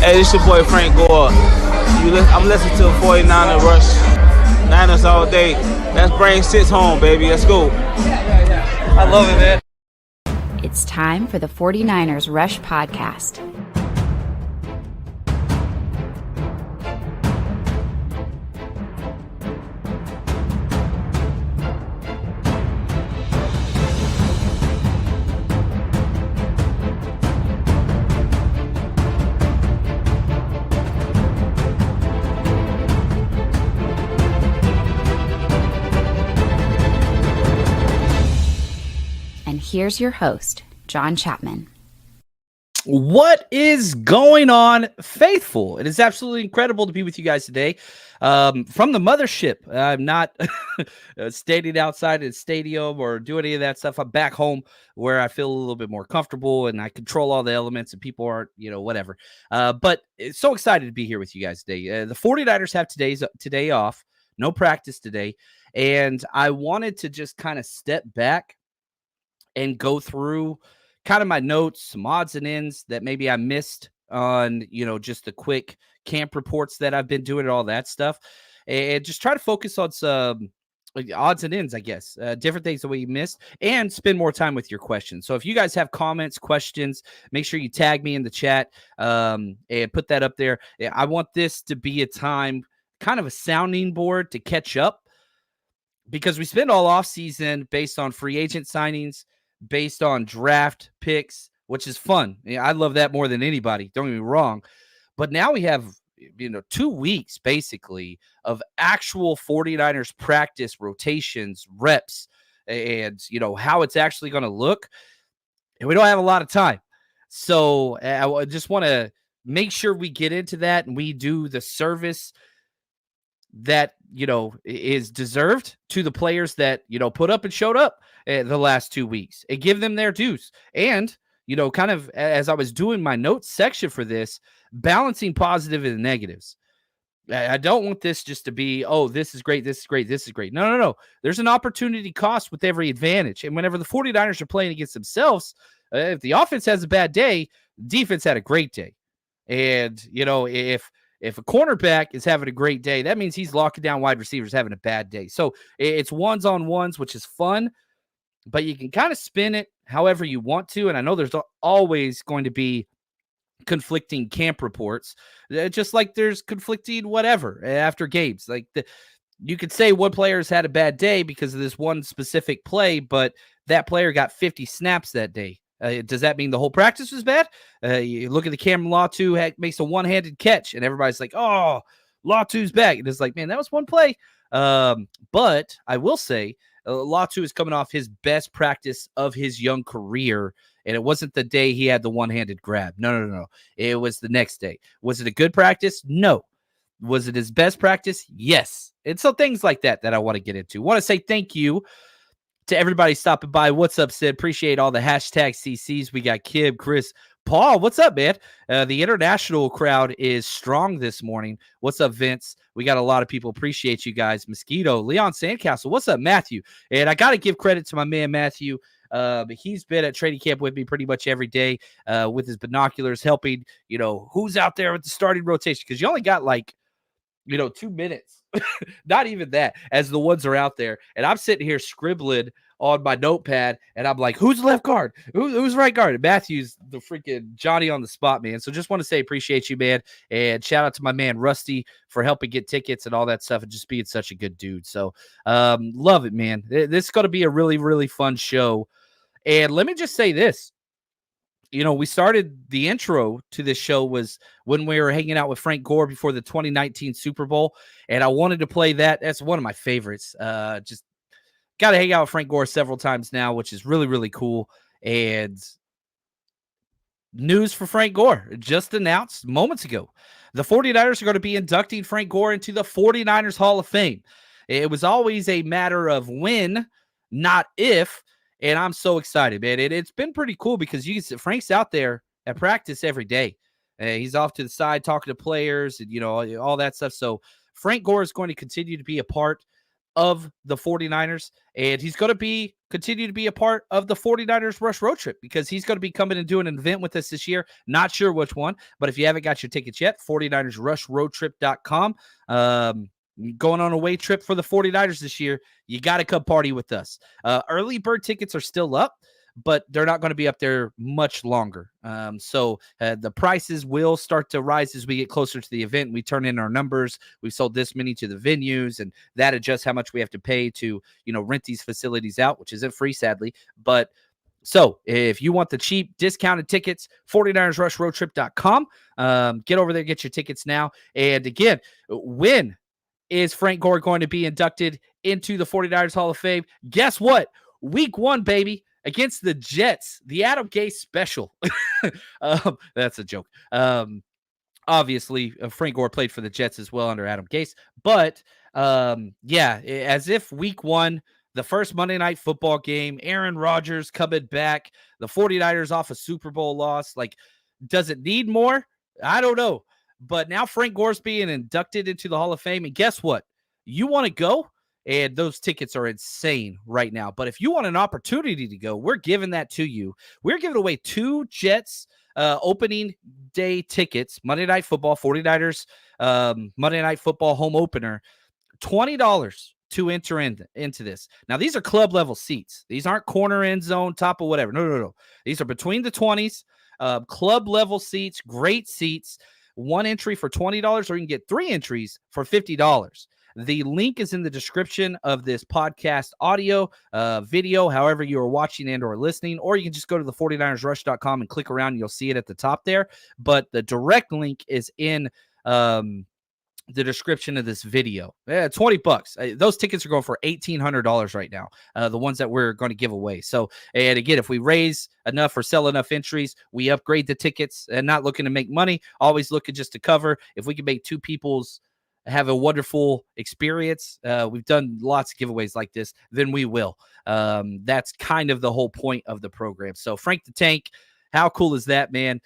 Hey, this your boy Frank Gore. I'm listening to 49er Rush. Niners all day. Let's bring 6 home, baby. Let's go. Yeah. I love it, man. It's time for the 49ers Rush podcast. And here's your host, John Chapman. What is going on, faithful? It is absolutely incredible to be with you guys today from the mothership. I'm not standing outside a stadium or doing any of that stuff. I'm back home where I feel a little bit more comfortable and I control all the elements and people aren't, whatever. But it's so excited to be here with you guys today. The 49ers have today off, no practice today. And I wanted to just kind of step back and go through kind of my notes, some odds and ends that maybe I missed on, just the quick camp reports that I've been doing and all that stuff. And just try to focus on some odds and ends, I guess, different things that we missed and spend more time with your questions. So if you guys have comments, questions, make sure you tag me in the chat and put that up there. I want this to be a time, kind of a sounding board to catch up because we spend all off season based on free agent signings, based on draft picks, which is fun. I love that more than anybody. Don't get me wrong. But now we have, 2 weeks basically of actual 49ers practice, rotations, reps, and, how it's actually going to look. And we don't have a lot of time. So I just want to make sure we get into that and we do the service that, is deserved to the players that, put up and showed up the last 2 weeks and give them their dues. And, kind of as I was doing my notes section for this, balancing positive and negatives. I don't want this just to be, oh, this is great, this is great, this is great. No. There's an opportunity cost with every advantage. And whenever the 49ers are playing against themselves, if the offense has a bad day, defense had a great day. And, if a cornerback is having a great day, that means he's locking down wide receivers having a bad day. So it's ones-on-ones, which is fun, but you can kind of spin it however you want to. And I know there's always going to be conflicting camp reports, just like there's conflicting whatever after games. Like you could say one player's had a bad day because of this one specific play, but that player got 50 snaps that day. Does that mean the whole practice was bad? You look at the camera, Latu makes a one-handed catch, and everybody's like, oh, Latu's back. And it's like, man, that was one play. But I will say, Latu is coming off his best practice of his young career, and it wasn't the day he had the one-handed grab. No. It was the next day. Was it a good practice? No. Was it his best practice? Yes. And so things like that I want to get into. Want to say thank you to everybody stopping by. What's up, Sid? Appreciate all the hashtag CCs. We got Kib, Chris, Paul. What's up, man? The international crowd is strong this morning. What's up, Vince? We got a lot of people. Appreciate you guys. Mosquito, Leon Sandcastle. What's up, Matthew? And I got to give credit to my man, Matthew. He's been at training camp with me pretty much every day with his binoculars, helping, who's out there with the starting rotation. Because you only got 2 minutes. Not even that, as the ones are out there. And I'm sitting here scribbling on my notepad, and I'm like, who's left guard? Who's right guard? And Matthew's the freaking Johnny on the spot, man. So just want to say appreciate you, man. And shout out to my man, Rusty, for helping get tickets and all that stuff and just being such a good dude. So love it, man. This is going to be a really, really fun show. And let me just say this. We started the intro to this show was when we were hanging out with Frank Gore before the 2019 Super Bowl. And I wanted to play that. That's one of my favorites. Just got to hang out with Frank Gore several times now, which is really, really cool. And news for Frank Gore just announced moments ago. The 49ers are going to be inducting Frank Gore into the 49ers Hall of Fame. It was always a matter of when, not if. And I'm so excited, man. It's been pretty cool because Frank's out there at practice every day. He's off to the side talking to players and, all that stuff. So Frank Gore is going to continue to be a part of the 49ers, and he's going to continue to be a part of the 49ers Rush Road Trip because he's going to be coming and doing an event with us this year. Not sure which one, but if you haven't got your tickets yet, 49ersrushroadtrip.com. Going on a away trip for the 49ers this year, you got to come party with us. Early bird tickets are still up, but they're not going to be up there much longer. So the prices will start to rise as we get closer to the event. We turn in our numbers. We sold this many to the venues, and that adjusts how much we have to pay to, rent these facilities out, which isn't free, sadly. But so if you want the cheap discounted tickets, 49ersrushroadtrip.com. Get over there, get your tickets now. And again, when is Frank Gore going to be inducted into the 49ers Hall of Fame? Guess what? Week 1, baby. Against the Jets, the Adam Gase special. That's a joke. Obviously, Frank Gore played for the Jets as well under Adam Gase. But, as if week 1, the first Monday Night Football game, Aaron Rodgers coming back, the 49ers off a Super Bowl loss. Like, does it need more? I don't know. But now Frank Gore's being inducted into the Hall of Fame. And guess what? You want to go? And those tickets are insane right now. But if you want an opportunity to go, we're giving that to you. We're giving away 2 Jets opening day tickets, Monday Night Football, 49ers Monday Night Football home opener, $20 to enter into this. Now, these are club level seats. These aren't corner end zone, top of whatever. No. These are between the 20s, club level seats, great seats. 1 entry for $20, or you can get 3 entries for $50. The link is in the description of this podcast audio, video, however you are watching and or listening, or you can just go to the 49ersrush.com and click around and you'll see it at the top there. But the direct link is in the description of this video. $20. Those tickets are going for $1,800 right now, the ones that we're going to give away. So, and again, if we raise enough or sell enough entries, we upgrade the tickets, and not looking to make money, always looking just to cover. If we can make 2 people's have a wonderful experience, we've done lots of giveaways like this, then we will. That's kind of the whole point of the program. So Frank the Tank, how cool is that, man?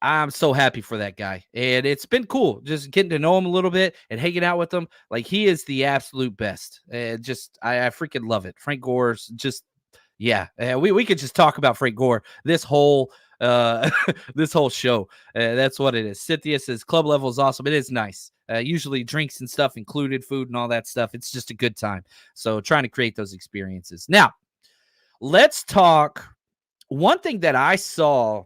I'm so happy for that guy. And it's been cool just getting to know him a little bit and hanging out with him. Like, he is the absolute best. And I freaking love it. Frank Gore's just, we could just talk about Frank Gore this whole this whole show. That's what it is. Cynthia says club level is awesome. It is nice. Usually drinks and stuff included, food and all that stuff. It's just a good time. So trying to create those experiences. Now, let's talk. One thing that I saw,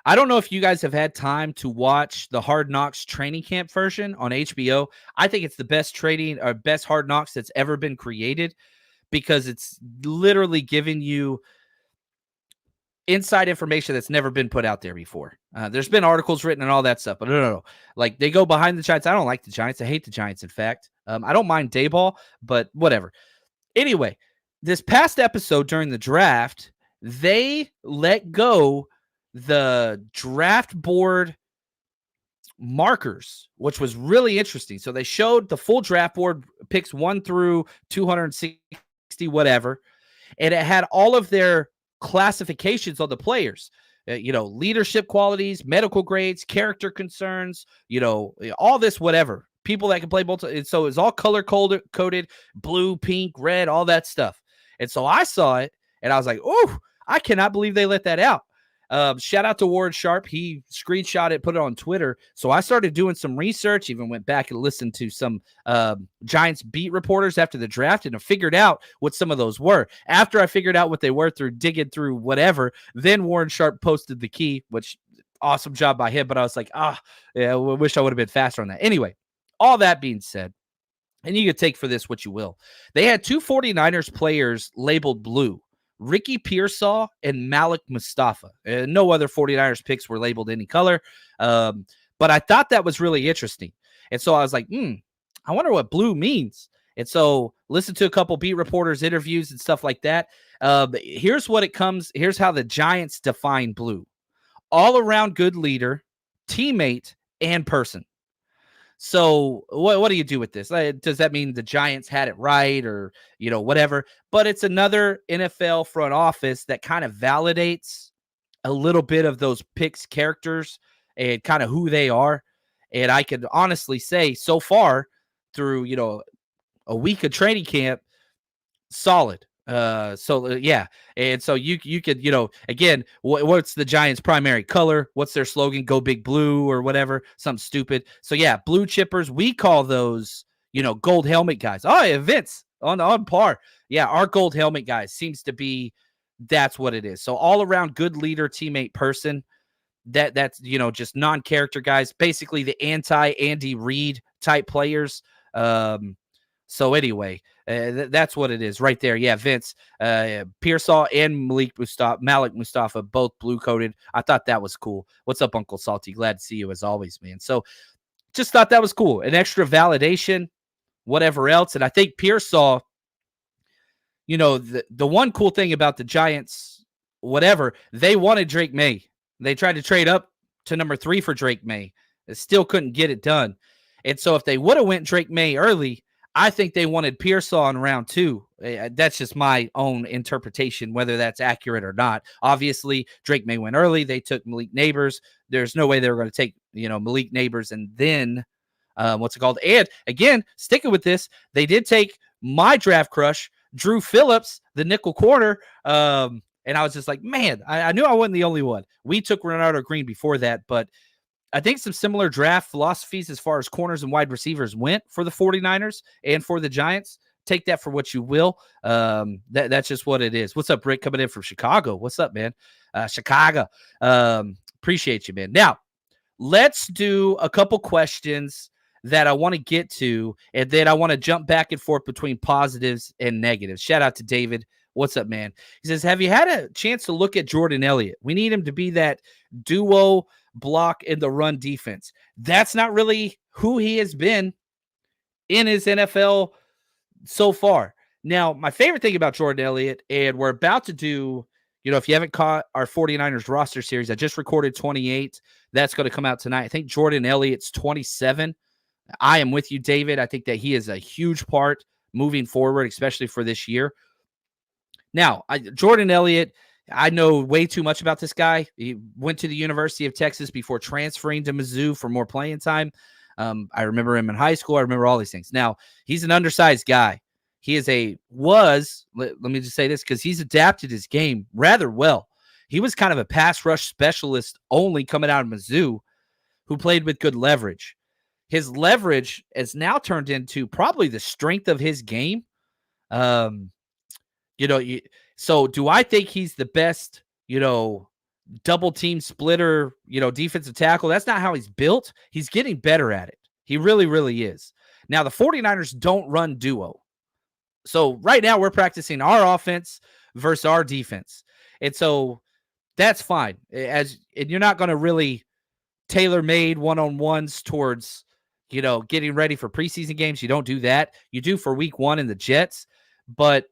I don't know if you guys have had time to watch the Hard Knocks training camp version on HBO. I think it's the best best Hard Knocks that's ever been created, because it's literally giving you inside information that's never been put out there before. There's been articles written and all that stuff, but no. Like, they go behind the Giants. I don't like the Giants. I hate the Giants, in fact. I don't mind Dayball, but whatever. Anyway, this past episode during the draft, they let go the draft board markers, which was really interesting. So they showed the full draft board, picks 1 through 260, whatever, and it had all of their classifications on the players, leadership qualities, medical grades, character concerns, all this, whatever, people that can play both. And so it's all color coded, blue, pink, red, all that stuff. And so I saw it and I was like, oh, I cannot believe they let that out. Shout out to Warren Sharp. He screenshot it, put it on Twitter. So I started doing some research, even went back and listened to some Giants beat reporters after the draft, and I figured out what some of those were. After I figured out what they were through digging through whatever, then Warren Sharp posted the key, which awesome job by him. But I was like, I wish I would have been faster on that. Anyway, all that being said, and you can take for this what you will, they had 2 49ers players labeled blue, Ricky Pearsall and Malik Mustafa. No other 49ers picks were labeled any color. But I thought that was really interesting. And so I was like, I wonder what blue means. And so listen to a couple beat reporters' interviews and stuff like that. Here's how the Giants define blue: all around good leader, teammate, and person. So what do you do with this? Does that mean the Giants had it right, or, whatever? But it's another NFL front office that kind of validates a little bit of those picks' characters and kind of who they are. And I could honestly say, so far through, a week of training camp, solid. Yeah. And so you could, again, what's the Giants' primary color? What's their slogan? Go big blue or whatever, something stupid. So yeah, blue chippers, we call those, gold helmet guys. Oh yeah, Vince on par. Yeah, our gold helmet guys seems to be, that's what it is. So all around good leader, teammate, person. That's just non-character guys, basically the anti-Andy Reid type players. So anyway, that's what it is right there. Yeah, Vince, Pearsall and Malik Mustafa, both blue-coated. I thought that was cool. What's up, Uncle Salty? Glad to see you as always, man. So just thought that was cool. An extra validation, whatever else. And I think Pearsall, the one cool thing about the Giants, whatever, they wanted Drake May. They tried to trade up to number 3 for Drake May. They still couldn't get it done. And so if they would have went Drake May early, I think they wanted Pearsall in round 2. That's just my own interpretation, whether that's accurate or not. Obviously, Drake May went early. They took Malik Neighbors. There's no way they were going to take, Malik Neighbors and then what's it called? And again, sticking with this, they did take my draft crush, Drew Phillips, the nickel corner. And I was just like, man, I knew I wasn't the only one. We took Renardo Green before that, but I think some similar draft philosophies as far as corners and wide receivers went for the 49ers and for the Giants. Take that for what you will. That's just what it is. What's up, Rick, coming in from Chicago? What's up, man? Chicago. Appreciate you, man. Now, let's do a couple questions that I want to get to, and then I want to jump back and forth between positives and negatives. Shout out to David. What's up, man? He says, have you had a chance to look at Jordan Elliott? We need him to be that duo block in the run defense. That's not really who he has been in his NFL so far. Now, my favorite thing about Jordan Elliott, and we're about to do, if you haven't caught our 49ers roster series, I just recorded 28. That's going to come out tonight. I think Jordan Elliott's 27. I am with you, David. I think that he is a huge part moving forward, especially for this year. Now, Jordan Elliott, I know way too much about this guy. He went to the University of Texas before transferring to Mizzou for more playing time. I remember him in high school. I remember all these things. Now, he's an undersized guy. He is let me just say this, because he's adapted his game rather well. He was kind of a pass rush specialist only coming out of Mizzou who played with good leverage. His leverage has now turned into probably the strength of his game. So do I think he's the best, double team splitter, defensive tackle? That's not how he's built. He's getting better at it. He really, really is. Now, the 49ers don't run duo. So right now we're practicing our offense versus our defense. And so that's fine. And you're not going to really tailor-made one-on-ones towards, getting ready for preseason games. You don't do that. You do for week 1 in the Jets. But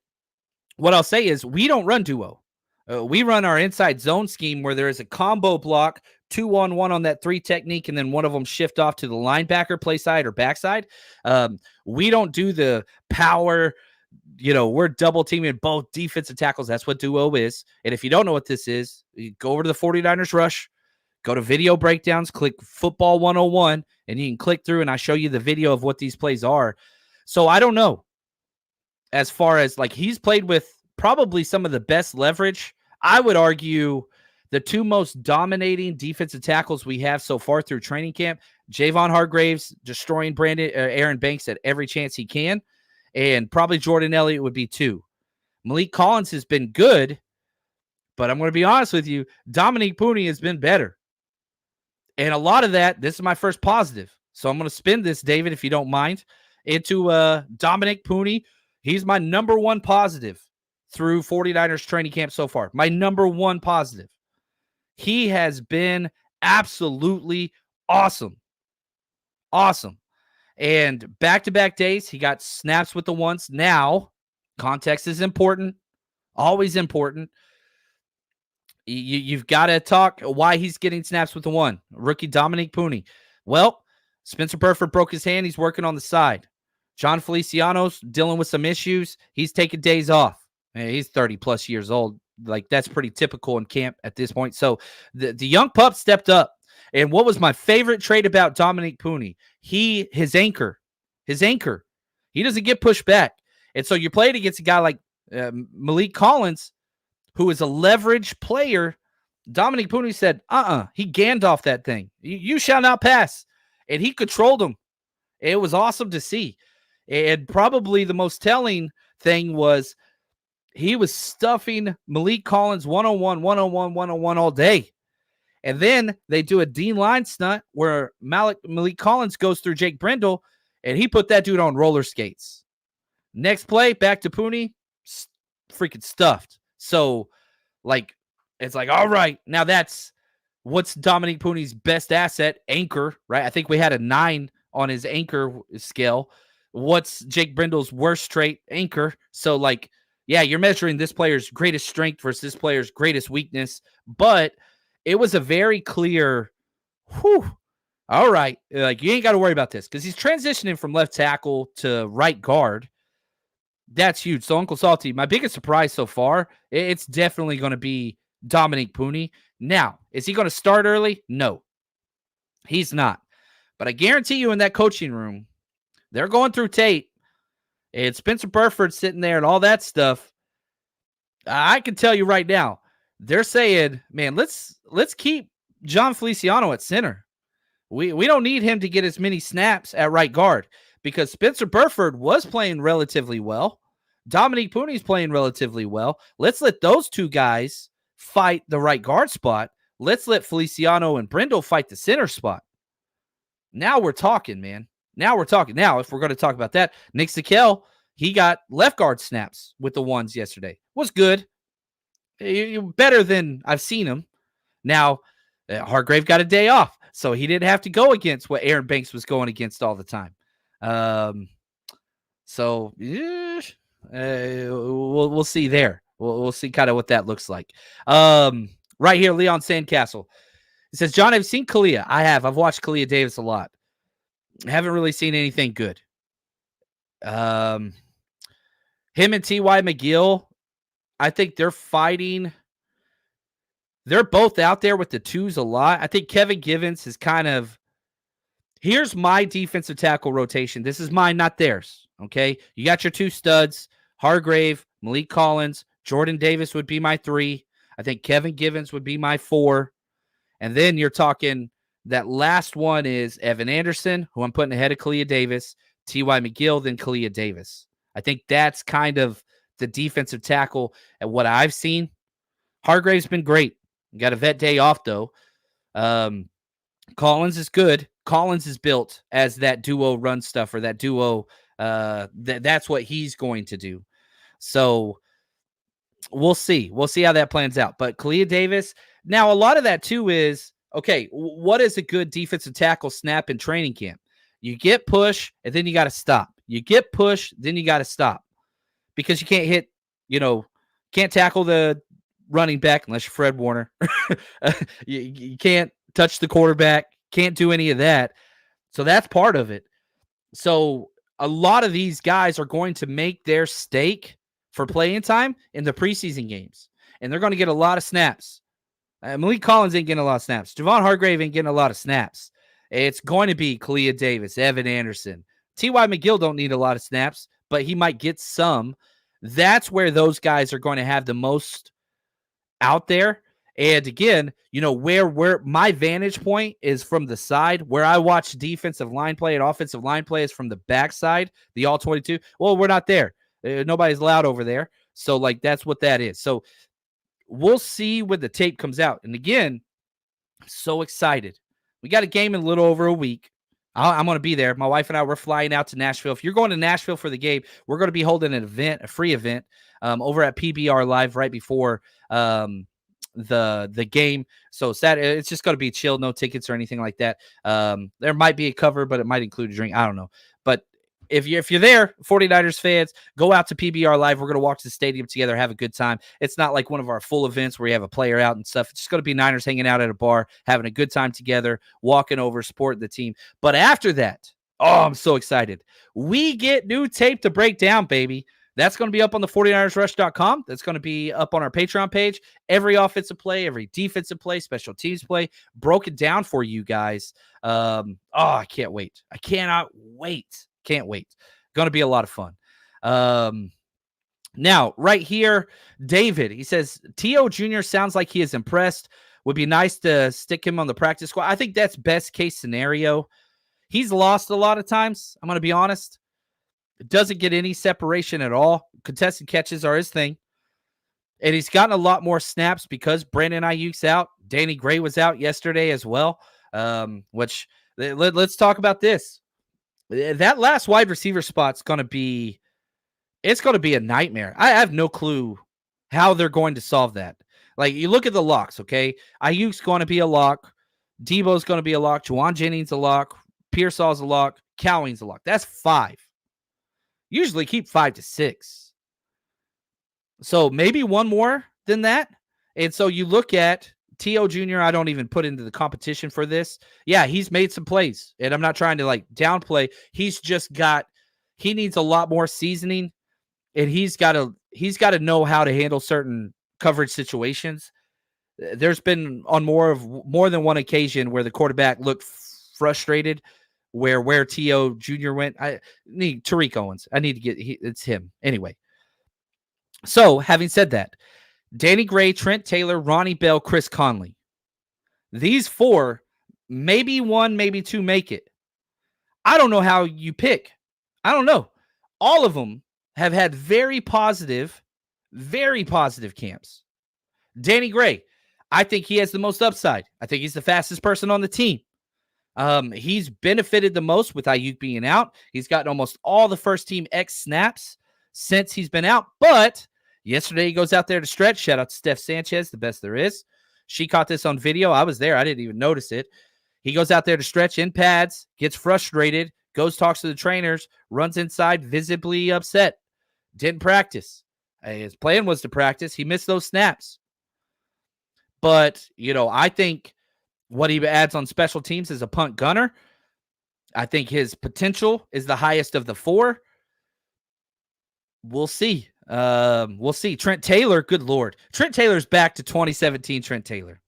what I'll say is we don't run duo. We run our inside zone scheme where there is a combo block, 2-on-1 on that 3 technique, and then one of them shift off to the linebacker, play side or backside. We don't do the power, we're double teaming both defensive tackles. That's what duo is. And if you don't know what this is, you go over to the 49ers Rush, go to video breakdowns, click Football 101, and you can click through and I show you the video of what these plays are. So I don't know. As far as he's played with probably some of the best leverage. I would argue the 2 most dominating defensive tackles we have so far through training camp, Javon Hargraves destroying Aaron Banks at every chance he can, and probably Jordan Elliott would be 2. Malik Collins has been good, but I'm going to be honest with you, Dominique Pooney has been better. And a lot of that, this is my first positive. So I'm going to spin this, David, if you don't mind, into Dominique Pooney. He's my number 1 positive through 49ers training camp so far. My number 1 positive. He has been absolutely awesome. Awesome. And back-to-back days, he got snaps with the ones. Now, context is important. Always important. You've got to talk why he's getting snaps with the 1. Rookie Dominique Pooney. Well, Spencer Burford broke his hand. He's working on the side. John Feliciano's dealing with some issues. He's taking days off. He's 30-plus years old. That's pretty typical in camp at this point. So the young pup stepped up. And what was my favorite trait about Dominique Pooney? His anchor his anchor. He doesn't get pushed back. And so you're playing against a guy like Malik Collins, who is a leverage player. Dominic Pooney said, he Gandalf that thing. You shall not pass. And he controlled him. It was awesome to see. And probably the most telling thing was he was stuffing Malik Collins one-on-one, one-on-one, one-on-one all day. And then they do a D-line stunt where Malik Collins goes through Jake Brendel, and he put that dude on roller skates. Next play, back to Pooney, freaking stuffed. So, it's like, all right, now what's Dominic Pooney's best asset? Anchor, right? I think we had a 9 on his anchor scale. What's Jake Brendel's worst trait? Anchor. So, you're measuring this player's greatest strength versus this player's greatest weakness. But it was a very clear, all right, you ain't got to worry about this because he's transitioning from left tackle to right guard. That's huge. So, Uncle Salty, my biggest surprise so far, it's definitely going to be Dominic Pooney. Now, is he going to start early? No, he's not. But I guarantee you in that coaching room, they're going through tape. And Spencer Burford sitting there and all that stuff. I can tell you right now, they're saying, man, let's keep John Feliciano at center. We don't need him to get as many snaps at right guard because Spencer Burford was playing relatively well. Dominic Pooney's playing relatively well. Let's let those two guys fight the right guard spot. Let's let Feliciano and Brendel fight the center spot. Now we're talking, man. Now we're talking. Now, if we're going to talk about that, Nick Sikel, he got left guard snaps with the ones yesterday. Was good. Better than I've seen him. Now, Hargrave got a day off, so he didn't have to go against what Aaron Banks was going against all the time. We'll see there. We'll see kind of what that looks like. Right here, Leon Sandcastle. It says, John, I've seen Kalia. I have. I've watched Kalia Davis a lot. I haven't really seen anything good. Him and T.Y. McGill, I think they're fighting. They're both out there with the twos a lot. I think Kevin Givens is kind of, here's my defensive tackle rotation. This is mine, not theirs. Okay. You got your two studs, Hargrave, Malik Collins, Jordan Davis would be my 3. I think Kevin Givens would be my 4. And then you're talking that last one is Evan Anderson, who I'm putting ahead of Kalia Davis, T.Y. McGill, then Kalia Davis. I think that's kind of the defensive tackle at what I've seen. Hargrave's been great. Got a vet day off, though. Collins is good. Collins is built as that duo run stuff or that duo. That's what he's going to do. So we'll see. We'll see how that plans out. But Kalia Davis, now a lot of that too is, okay, what is a good defensive tackle snap in training camp? You get push, and then you got to stop. You get push, then you got to stop. Because you can't hit, can't tackle the running back unless you're Fred Warner. You can't touch the quarterback, can't do any of that. So that's part of it. So a lot of these guys are going to make their stake for playing time in the preseason games. And they're going to get a lot of snaps. Malik Collins ain't getting a lot of snaps. Javon Hargrave ain't getting a lot of snaps. It's going to be Kalia Davis, Evan Anderson. T.Y. McGill don't need a lot of snaps, but he might get some. That's where those guys are going to have the most out there. And again, where my vantage point is from the side, where I watch defensive line play and offensive line play is from the backside, the all 22. Well, we're not there. Nobody's allowed over there. So that's what that is. So we'll see when the tape comes out. And again, I'm so excited. We got a game in a little over a week. I'm going to be there. My wife and I, we're flying out to Nashville. If you're going to Nashville for the game, we're going to be holding an event, a free event, over at PBR Live right before the game. So it's just going to be chill, no tickets or anything like that. There might be a cover, but it might include a drink. I don't know. But if you're there, 49ers fans, go out to PBR Live. We're going to walk to the stadium together, have a good time. It's not like one of our full events where you have a player out and stuff. It's just going to be Niners hanging out at a bar, having a good time together, walking over, supporting the team. But after that, I'm so excited. We get new tape to break down, baby. That's going to be up on the 49ersrush.com. That's going to be up on our Patreon page. Every offensive play, every defensive play, special teams play, broken down for you guys. I can't wait. I cannot wait Can't wait. Going to be a lot of fun. Now, right here, David, he says, T.O. Jr. sounds like he is impressed. Would be nice to stick him on the practice squad. I think that's best case scenario. He's lost a lot of times. I'm going to be honest. Doesn't get any separation at all. Contested catches are his thing. And he's gotten a lot more snaps because Brandon Ayuk's out. Danny Gray was out yesterday as well. Which let's talk about this. That last wide receiver spot's going to be a nightmare. I have no clue how they're going to solve that. Like, you look at the locks, okay? Ayuk's going to be a lock. Debo's going to be a lock. Juwan Jennings a lock. Pearsall's a lock. Cowing's a lock. That's 5. Usually keep 5 to 6. So maybe one more than that. And so you look at T.O. Jr., I don't even put into the competition for this. Yeah, he's made some plays. And I'm not trying to like downplay. He needs a lot more seasoning. And he's got to know how to handle certain coverage situations. There's been on more than one occasion where the quarterback looked frustrated where T.O. Jr. went. I need Tariq Owens. I need to it's him. Anyway. So, having said that, Danny Gray, Trent Taylor, Ronnie Bell, Chris Conley. These 4, maybe 1, maybe 2 make it. I don't know how you pick. I don't know. All of them have had very positive camps. Danny Gray, I think he has the most upside. I think he's the fastest person on the team. He's benefited the most with Ayuk being out. He's gotten almost all the first team X snaps since he's been out. But yesterday he goes out there to stretch. Shout out to Steph Sanchez, the best there is. She caught this on video. I was there. I didn't even notice it. He goes out there to stretch in pads, gets frustrated, goes, talks to the trainers, runs inside, visibly upset. Didn't practice. His plan was to practice. He missed those snaps. But, I think what he adds on special teams is a punt gunner. I think his potential is the highest of the 4. We'll see. Trent Taylor, good Lord. Trent Taylor's back to 2017 Trent Taylor.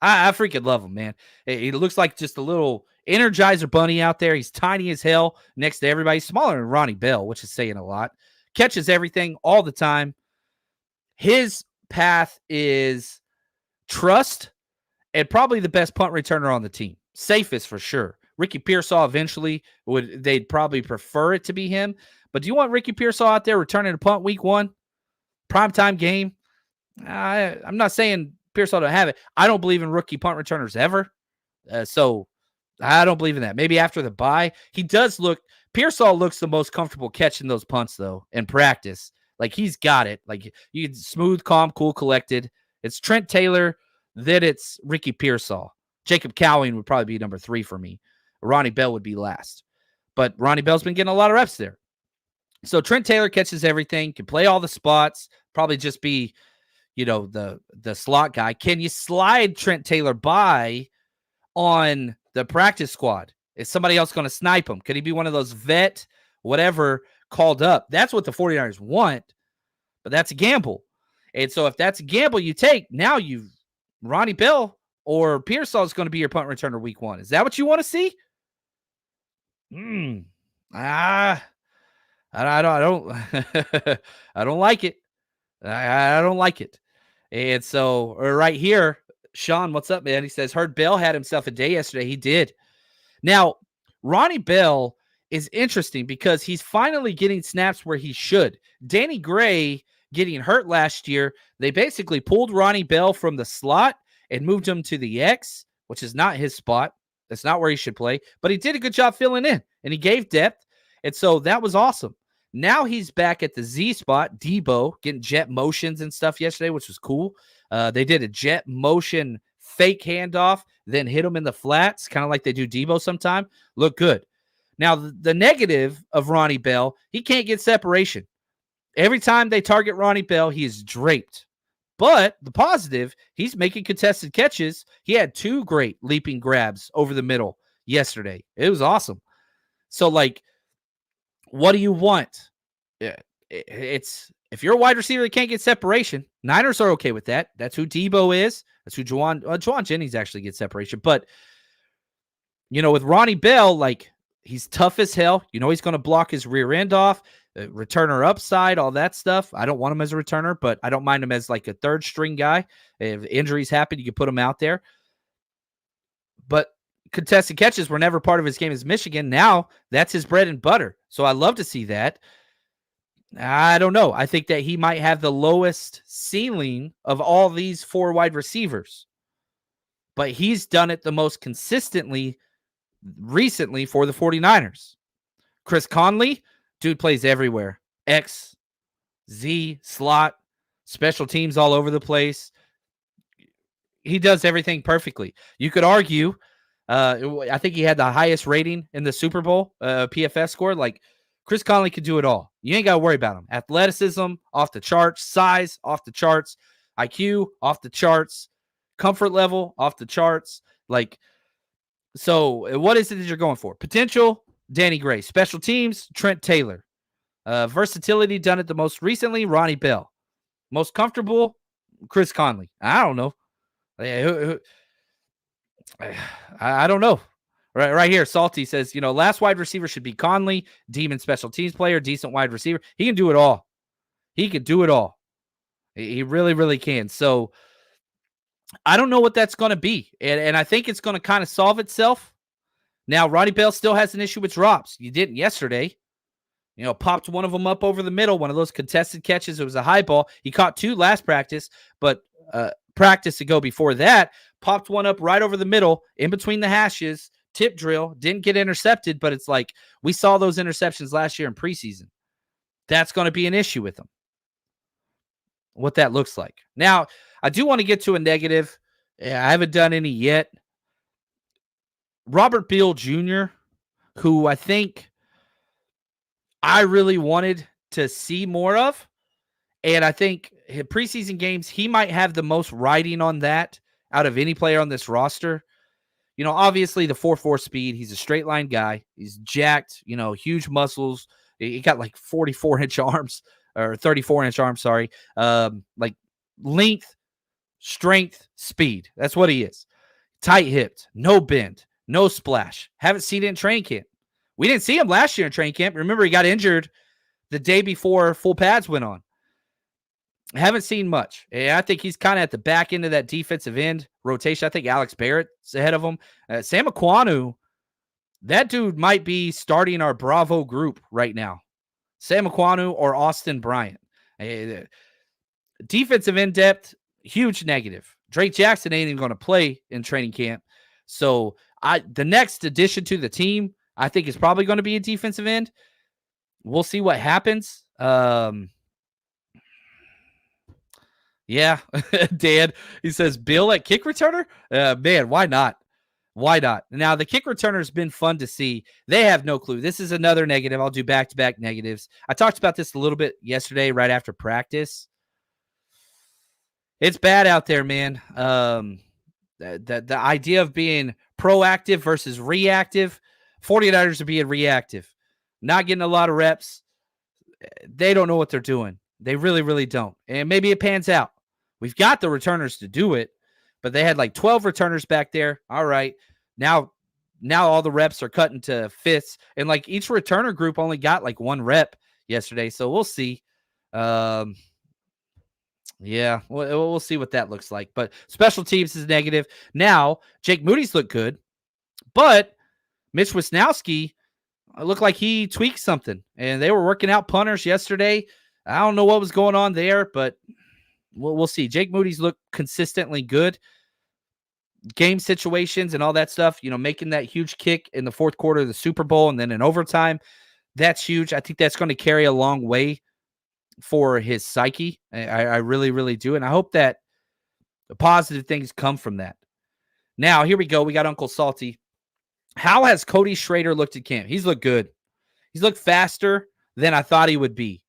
I freaking love him, man. He looks like just a little Energizer bunny out there. He's tiny as hell next to everybody. He's smaller than Ronnie Bell, which is saying a lot. Catches everything all the time. His path is trust and probably the best punt returner on the team. Safest for sure. Ricky Pearsall eventually they'd probably prefer it to be him. But do you want Ricky Pearsall out there returning a punt week 1? Primetime game? I'm not saying Pearsall don't have it. I don't believe in rookie punt returners ever. So I don't believe in that. Maybe after the bye. Pearsall looks the most comfortable catching those punts, though, in practice. Like, he's got it. Like, you can smooth, calm, cool, collected. It's Trent Taylor, then it's Ricky Pearsall. Jacob Cowing would probably be number 3 for me. Ronnie Bell would be last. But Ronnie Bell's been getting a lot of reps there. So Trent Taylor catches everything, can play all the spots, probably just be, the slot guy. Can you slide Trent Taylor by on the practice squad? Is somebody else going to snipe him? Could he be one of those vet, whatever, called up? That's what the 49ers want, but that's a gamble. And so if that's a gamble you take, now Ronnie Bell or Pearsall is going to be your punt returner week 1. Is that what you want to see? I don't I don't like it. I don't like it. And so right here, Sean, what's up, man? He says, heard Bell had himself a day yesterday. He did. Now, Ronnie Bell is interesting because he's finally getting snaps where he should. Danny Gray getting hurt last year, they basically pulled Ronnie Bell from the slot and moved him to the X, which is not his spot. That's not where he should play. But he did a good job filling in, and he gave depth. And so that was awesome. Now he's back at the Z spot, Debo, getting jet motions and stuff yesterday, which was cool. They did a jet motion fake handoff, then hit him in the flats, kind of like they do Debo sometime. Look good. Now, the negative of Ronnie Bell, he can't get separation. Every time they target Ronnie Bell, he is draped. But the positive, he's making contested catches. He had 2 great leaping grabs over the middle yesterday. It was awesome. So, what do you want? It's if you're a wide receiver that can't get separation, Niners are okay with that. That's who Debo is. That's who Juwan Jennings actually gets separation. But, with Ronnie Bell, He's tough as hell. You know he's going to block his rear end off, returner upside, all that stuff. I don't want him as a returner, but I don't mind him as like a third string guy. If injuries happen, you can put him out there. But contested catches were never part of his game as Michigan. Now that's his bread and butter. So I love to see that. I don't know. I think that he might have the lowest ceiling of all these 4 wide receivers. But he's done it the most consistently recently for the 49ers. Chris Conley, dude plays everywhere. X, Z, slot, special teams all over the place. He does everything perfectly. You could argue, I think he had the highest rating in the Super Bowl PFF score. Like, Chris Conley could do it all. You ain't got to worry about him. Athleticism, off the charts. Size, off the charts. IQ, off the charts. Comfort level, off the charts. Like, so what is it that you're going for? Potential, Danny Gray. Special teams, Trent Taylor. Versatility, done it the most recently, Ronnie Bell. Most comfortable, Chris Conley. I don't know. I don't know. Right here, Salty says, last wide receiver should be Conley, demon special teams player, decent wide receiver. He can do it all. He can do it all. He really, really can. So I don't know what that's going to be. And I think it's going to kind of solve itself. Now, Ronnie Bell still has an issue with drops. You didn't yesterday. Popped one of them up over the middle, one of those contested catches. It was a high ball. He caught 2 last practice, but practice ago before that, popped one up right over the middle, in between the hashes, tip drill, didn't get intercepted, but it's like we saw those interceptions last year in preseason. That's going to be an issue with him. What that looks like. Now, I do want to get to a negative. I haven't done any yet. Robert Beal Jr., who I think I really wanted to see more of. And I think in preseason games, he might have the most riding on that out of any player on this roster. Obviously the 4.4 speed, he's a straight line guy. He's jacked, huge muscles. He got like 44-inch arms or 34-inch arms, sorry. Like length, strength, speed. That's what he is. Tight-hipped, no bend, no splash. Haven't seen it in training camp. We didn't see him last year in training camp. Remember, he got injured the day before full pads went on. Haven't seen much. I think he's kind of at the back end of that defensive end rotation. I think Alex Barrett's ahead of him. Sam Aquanu, that dude might be starting our Bravo group right now. Sam Aquanu or Austin Bryant. Defensive end depth, huge negative. Drake Jackson ain't even going to play in training camp. So the next addition to the team, I think, is probably going to be a defensive end. We'll see what happens. Yeah, Dan, he says, Bill at kick returner? Man, why not? Why not? Now, the kick returner has been fun to see. They have no clue. This is another negative. I'll do back-to-back negatives. I talked about this a little bit yesterday right after practice. It's bad out there, man. The idea of being proactive versus reactive, 49ers are being reactive, not getting a lot of reps. They don't know what they're doing. They really, really don't. And maybe it pans out. We've got the returners to do it, but they had like 12 returners back there. All right. Now all the reps are cut into fifths. And like each returner group only got like 1 rep yesterday. So we'll see. Yeah, we'll see what that looks like. But special teams is negative. Now, Jake Moody's looked good, but Mitch Wisnowski looked like he tweaked something. And they were working out punters yesterday. I don't know what was going on there, but we'll see. Jake Moody's looked consistently good. Game situations and all that stuff, making that huge kick in the fourth quarter of the Super Bowl and then in overtime, that's huge. I think that's going to carry a long way for his psyche. I really, really do. And I hope that the positive things come from that. Now, here we go. We got Uncle Salty. How has Cody Schrader looked at camp? He's looked good. He's looked faster than I thought he would be.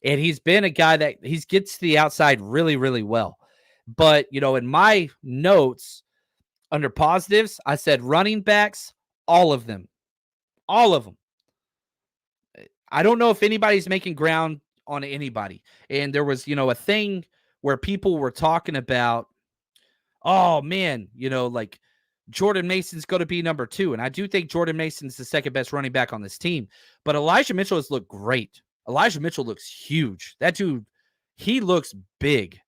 And he's been a guy that he gets to the outside really, really well. But, in my notes under positives, I said running backs, all of them. All of them. I don't know if anybody's making ground on anybody. And there was, a thing where people were talking about, oh, man, like Jordan Mason's going to be number 2. And I do think Jordan Mason's the second best running back on this team. But Elijah Mitchell has looked great. Elijah Mitchell looks huge. That dude, he looks big.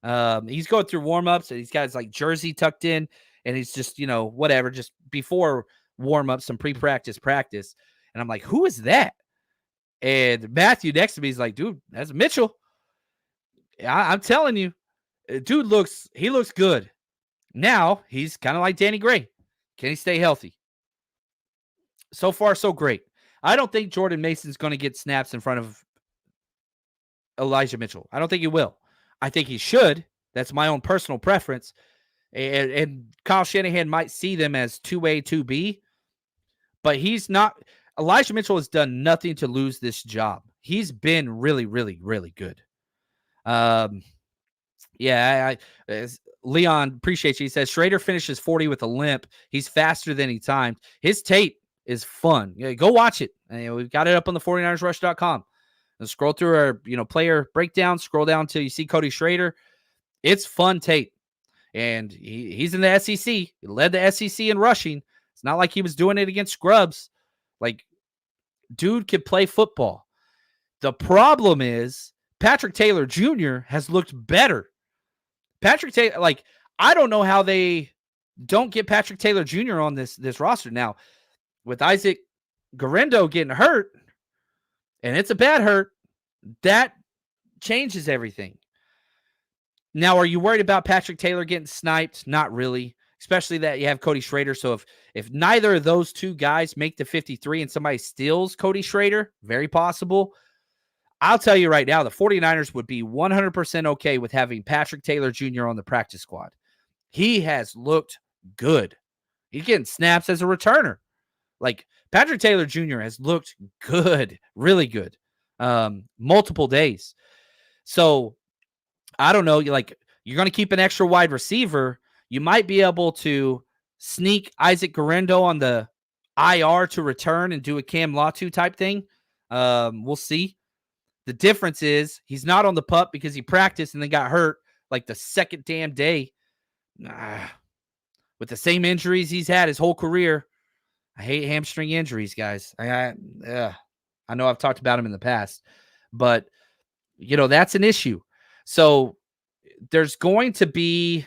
He's going through warm-ups, and he's got his like jersey tucked in, and he's just, whatever, just before warm-up, some pre-practice practice. And I'm like, who is that? And Matthew next to me is like, dude, that's Mitchell. I'm telling you, dude looks good. Now he's kind of like Danny Gray. Can he stay healthy? So far, so great. I don't think Jordan Mason's going to get snaps in front of Elijah Mitchell. I don't think he will. I think he should. That's my own personal preference. And Kyle Shanahan might see them as 2A, 2B, but he's not. Elijah Mitchell has done nothing to lose this job. He's been really, really, really good. Leon, appreciate you. He says, Schrader finishes 40 with a limp. He's faster than he timed. His tape is fun. Yeah, go watch it. We've got it up on the 49ersrush.com. And scroll through our player breakdown. Scroll down until you see Cody Schrader. It's fun tape. And he's in the SEC. He led the SEC in rushing. It's not like he was doing it against scrubs. Like, dude can play football. The problem is Patrick Taylor Jr. has looked better. Patrick Taylor, like, I don't know how they don't get Patrick Taylor Jr. on this roster. Now, with Isaac Guerendo getting hurt, and it's a bad hurt, that changes everything. Now, are you worried about Patrick Taylor getting sniped? Not really, especially that you have Cody Schrader. So if neither of those two guys make the 53 and somebody steals Cody Schrader, very possible. I'll tell you right now, the 49ers would be 100% okay with having Patrick Taylor Jr. on the practice squad. He has looked good. He's getting snaps as a returner. Like, Patrick Taylor Jr. has looked good, really good, multiple days. So, I don't know, you're going to keep an extra wide receiver. You might be able to sneak Isaac Guerendo on the IR to return and do a Cam Latu type thing. We'll see. The difference is he's not on the pup because he practiced and then got hurt like the second damn day. With the same injuries he's had his whole career. I hate hamstring injuries, guys. I know I've talked about him in the past, but that's an issue. So there's going to be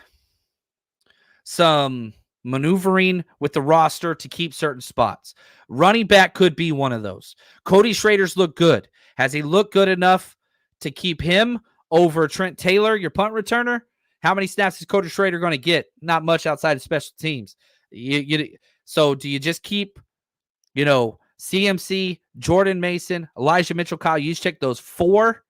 some maneuvering with the roster to keep certain spots. Running back could be one of those. Cody Schrader's looked good. Has he looked good enough to keep him over Trent Taylor, your punt returner? How many snaps is Cody Schrader going to get? Not much outside of special teams. So do you just keep, CMC, Jordan Mason, Elijah Mitchell, Kyle Juszczyk, those 4,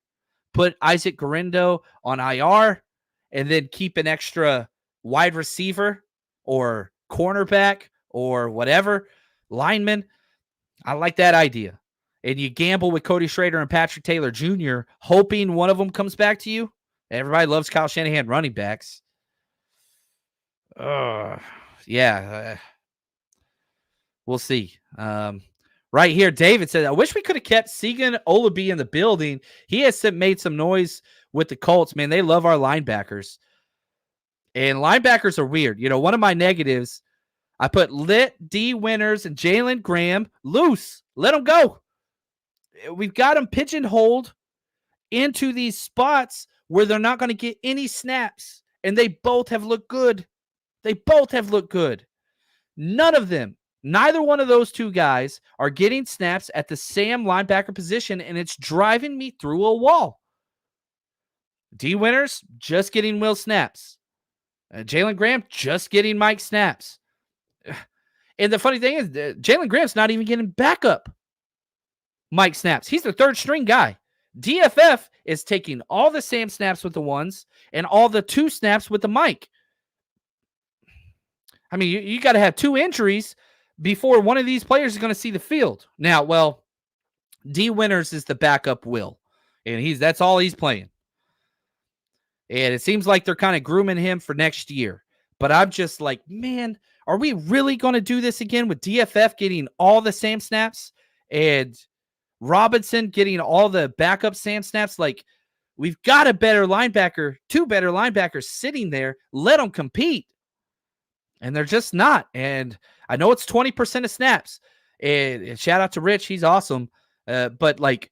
put Isaac Guerendo on IR, and then keep an extra wide receiver or cornerback or whatever, lineman? I like that idea. And you gamble with Cody Schrader and Patrick Taylor Jr., hoping one of them comes back to you. Everybody loves Kyle Shanahan running backs. We'll see. Right here, David said, I wish we could have kept Segan Olabi in the building. He has made some noise with the Colts. Man, they love our linebackers. And linebackers are weird. One of my negatives, I put Lit, D. Winters, and Jalen Graham loose. Let them go. We've got them pigeonholed into these spots where they're not going to get any snaps. And they both have looked good. None of them, neither one of those two guys are getting snaps at the Sam linebacker position, and it's driving me through a wall. D. Winters, just getting Will snaps. Jalen Graham, just getting Mike snaps. And the funny thing is, Jalen Graham's not even getting backup Mike snaps. He's the third string guy. DFF is taking all the Sam snaps with the ones and all the 2 snaps with the Mike. I mean, you got to have 2 injuries before one of these players is going to see the field. Now, D. Winters is the backup Will, and that's all he's playing. And it seems like they're kind of grooming him for next year. But I'm just like, man, are we really going to do this again with DFF getting all the Sam snaps and Robinson getting all the backup Sam snaps? Like, we've got a better linebacker, 2 better linebackers sitting there. Let them compete. And they're just not. And I know it's 20% of snaps. And shout out to Rich. He's awesome. But like,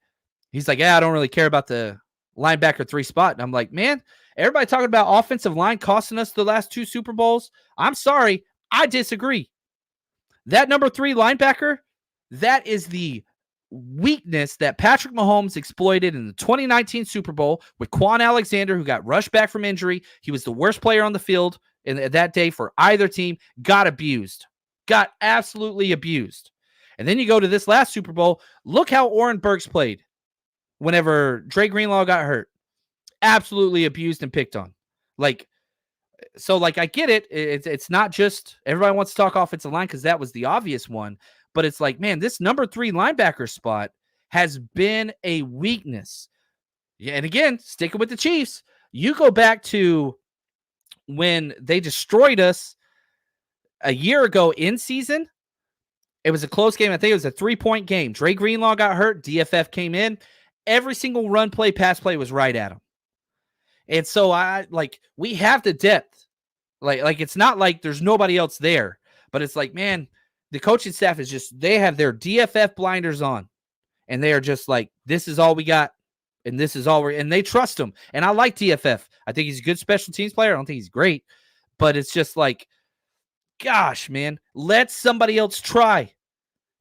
he's like, yeah, I don't really care about the linebacker 3 spot. And I'm like, man, everybody talking about offensive line costing us the last 2 Super Bowls. I'm sorry. I disagree. That number 3 linebacker, that is the weakness that Patrick Mahomes exploited in the 2019 Super Bowl with Quan Alexander, who got rushed back from injury. He was the worst player on the field in that day for either team, got abused, got absolutely abused. And then you go to this last Super Bowl. Look how Oren Burks played whenever Dre Greenlaw got hurt. Absolutely abused and picked on. So I get it. It's not just everybody wants to talk offensive line because that was the obvious one. But it's like, man, this number 3 linebacker spot has been a weakness. Yeah, and again, sticking with the Chiefs, you go back to when they destroyed us a year ago in season. It was a close game. I think it was a 3-point game. Dre Greenlaw got hurt. DFF came in. Every single run play, pass play was right at him. And so we have the depth. Like it's not like there's nobody else there, but it's like, man, the coaching staff is just, they have their DFF blinders on and they are just like, this is all we got. And this is all and they trust him. And I like DFF. I think he's a good special teams player. I don't think he's great, but it's just like, gosh, man, let somebody else try.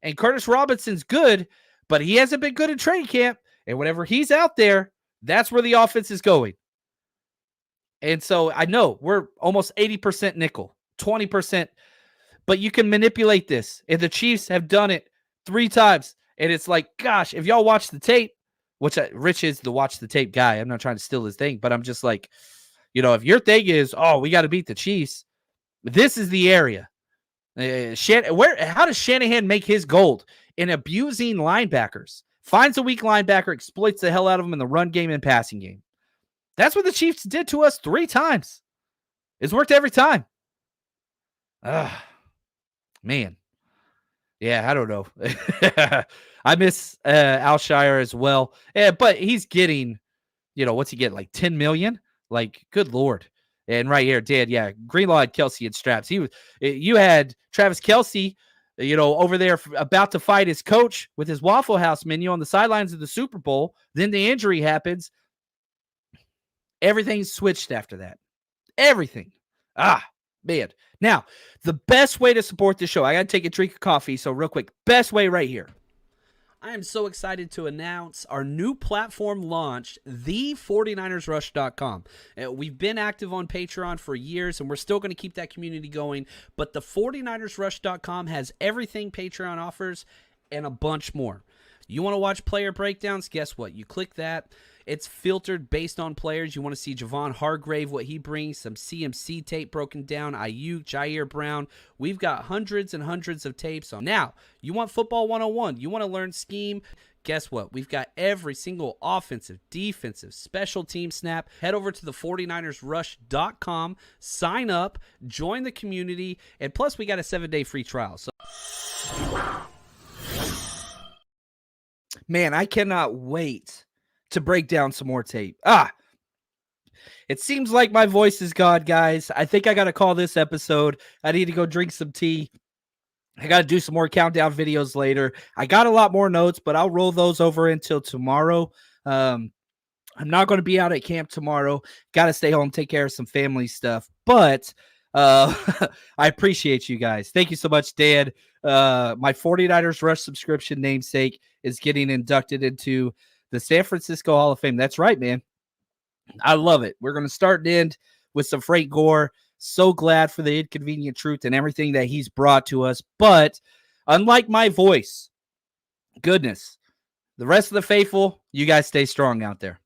And Curtis Robinson's good, but he hasn't been good in training camp. And whenever he's out there, that's where the offense is going. And so I know we're almost 80% nickel, 20%, but you can manipulate this. And the Chiefs have done it 3 times. And it's like, gosh, if y'all watch the tape, which Rich is the watch the tape guy. I'm not trying to steal his thing, but I'm just like, if your thing is, oh, we got to beat the Chiefs, this is the area. How does Shanahan make his gold? In abusing linebackers. Finds a weak linebacker, exploits the hell out of them in the run game and passing game. That's what the Chiefs did to us 3 times. It's worked every time. Man. Yeah, I don't know. I miss Alshire as well. Yeah, but he's getting, what's he get? Like 10 million? Like, good Lord. And right here, Dan, yeah, Greenlaw had Kelsey in straps. You had Travis Kelsey, over there about to fight his coach with his Waffle House menu on the sidelines of the Super Bowl. Then the injury happens. Everything switched after that. Everything. Man. Now, the best way to support the show, I got to take a drink of coffee, so real quick, best way right here. I am so excited to announce our new platform launched, the49ersrush.com. We've been active on Patreon for years, and we're still going to keep that community going, but the 49ersrush.com has everything Patreon offers and a bunch more. You want to watch player breakdowns? Guess what? You click that. It's filtered based on players. You want to see Javon Hargrave, what he brings, some CMC tape broken down, Ayuk, Jair Brown. We've got hundreds and hundreds of tapes on. Now, you want football 101. You want to learn scheme. Guess what? We've got every single offensive, defensive, special team snap. Head over to the 49ersrush.com, sign up, join the community, and plus we got a 7-day free trial. So, man, I cannot wait to break down some more tape. It seems like my voice is gone, guys. I think I got to call this episode. I need to go drink some tea. I got to do some more countdown videos later. I got a lot more notes, but I'll roll those over until tomorrow. I'm not going to be out at camp tomorrow. Got to stay home, take care of some family stuff. But I appreciate you guys. Thank you so much, Dan. My 49ers Rush subscription namesake is getting inducted into the San Francisco Hall of Fame. That's right, man. I love it. We're going to start and end with some Frank Gore. So glad for the inconvenient truth and everything that he's brought to us. But unlike my voice, goodness, the rest of the faithful, you guys stay strong out there.